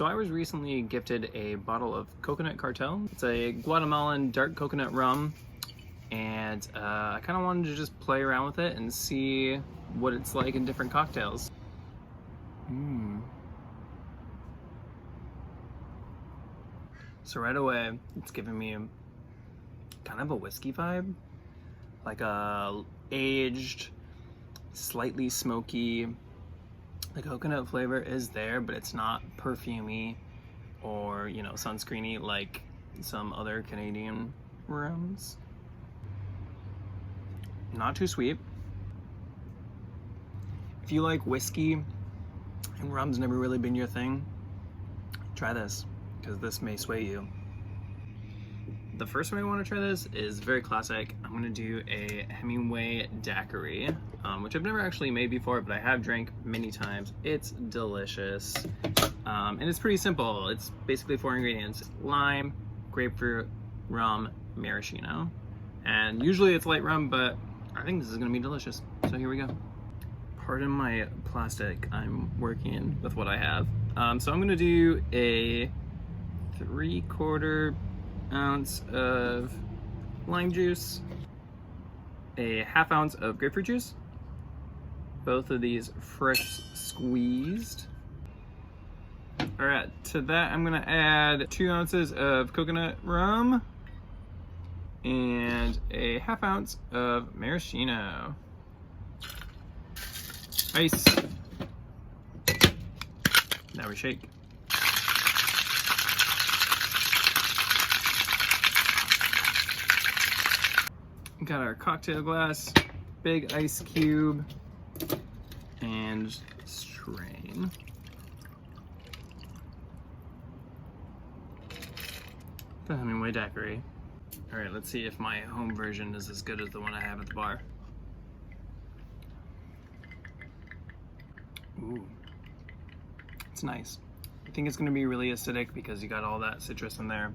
So I was recently gifted a bottle of Coconut Cartel. It's a Guatemalan dark coconut rum, and I kind of wanted to just play around with it and see what it's like in different cocktails. So right away, it's giving me kind of a whiskey vibe, like a aged, slightly smoky. The coconut flavor is there, but it's not perfumey or, sunscreeny like some other Canadian rums. Not too sweet. If you like whiskey and rum's never really been your thing, try this, because this may sway you. The first way I want to try this is very classic. I'm going to do a Hemingway daiquiri, which I've never actually made before, but I have drank many times. It's delicious, and it's pretty simple. It's basically 4 ingredients: lime, grapefruit, rum, maraschino. And usually it's light rum, but I think this is going to be delicious. So here we go. Pardon my plastic. I'm working with what I have. So I'm going to do a 3/4 ounce of lime juice, a 1/2 ounce of grapefruit juice, both of these fresh squeezed. All right, to that I'm gonna add 2 ounces of coconut rum and a 1/2 ounce of maraschino. Ice. Now we shake. Got our cocktail glass, big ice cube, and strain. The Hemingway daiquiri. All right, let's see if my home version is as good as the one I have at the bar. Ooh, it's nice. I think it's gonna be really acidic because you got all that citrus in there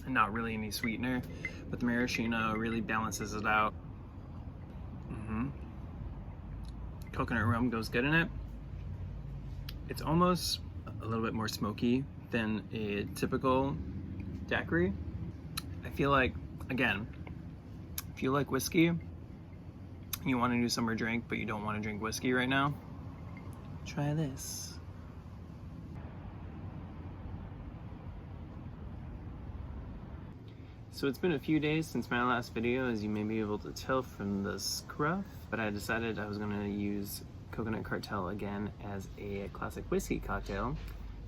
and not really any sweetener, but the maraschino really balances it out. Coconut rum goes good in it. It's almost a little bit more smoky than a typical daiquiri. I feel like, again, if you like whiskey and you want to do summer drink but you don't want to drink whiskey right now, try this. So it's been a few days since my last video, as you may be able to tell from the scruff, but I decided I was going to use Coconut Cartel again as a classic whiskey cocktail.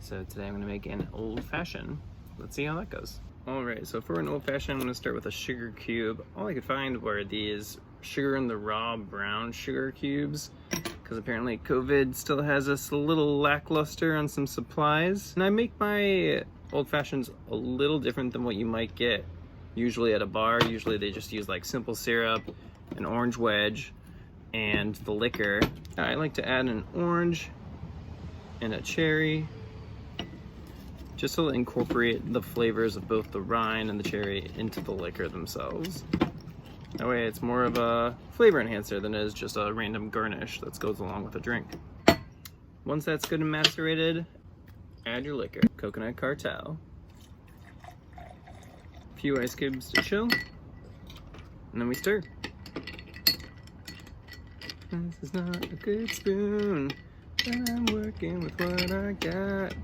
So today I'm going to make an old fashioned. Let's see how that goes. Alright, so for an old fashioned, I'm going to start with a sugar cube. All I could find were these sugar in the raw brown sugar cubes, because apparently COVID still has us a little lackluster on some supplies. And I make my old fashions a little different than what you might get usually at a bar. Usually they just use like simple syrup, an orange wedge, and the liquor. I like to add an orange and a cherry, just to incorporate the flavors of both the rind and the cherry into the liquor themselves. That way it's more of a flavor enhancer than it is just a random garnish that goes along with a drink. Once that's good and macerated, add your liquor. Coconut Cartel. Few ice cubes to chill, and then we stir. This is not a good spoon, but I'm working with what I got.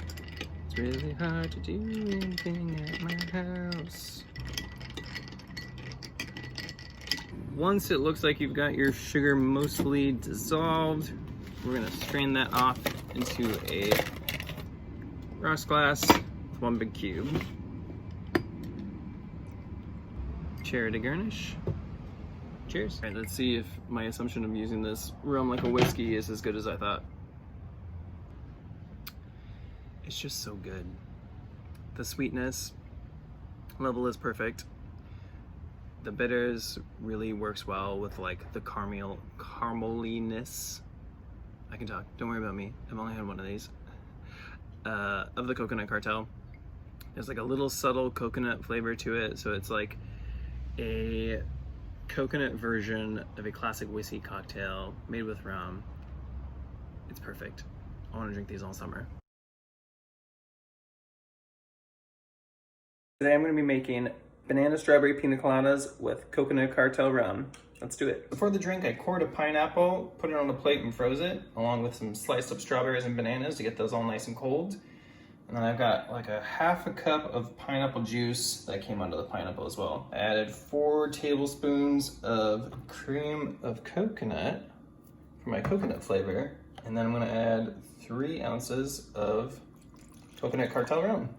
It's really hard to do anything at my house. Once it looks like you've got your sugar mostly dissolved, we're gonna strain that off into a rocks glass with 1 big cube. Cherry to garnish. Cheers. All right, let's see if my assumption of using this rum like a whiskey is as good as I thought. It's just so good. The sweetness level is perfect. The bitters really works well with like the carameliness. I can talk, don't worry about me. I've only had one of these. Of the Coconut Cartel. There's like a little subtle coconut flavor to it, so it's like a coconut version of a classic whiskey cocktail made with rum. It's perfect. I want to drink these all summer. Today I'm going to be making banana strawberry pina coladas with Coconut Cartel rum. Let's do it. Before the drink, I cored a pineapple, put it on a plate and froze it, along with some sliced up strawberries and bananas to get those all nice and cold. And then I've got like a half a cup of pineapple juice that came out of the pineapple as well. I added 4 tablespoons of cream of coconut for my coconut flavor. And then I'm gonna add 3 ounces of Coconut Cartel rum.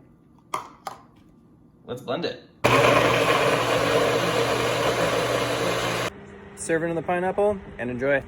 Let's blend it. Serve it in the pineapple and enjoy.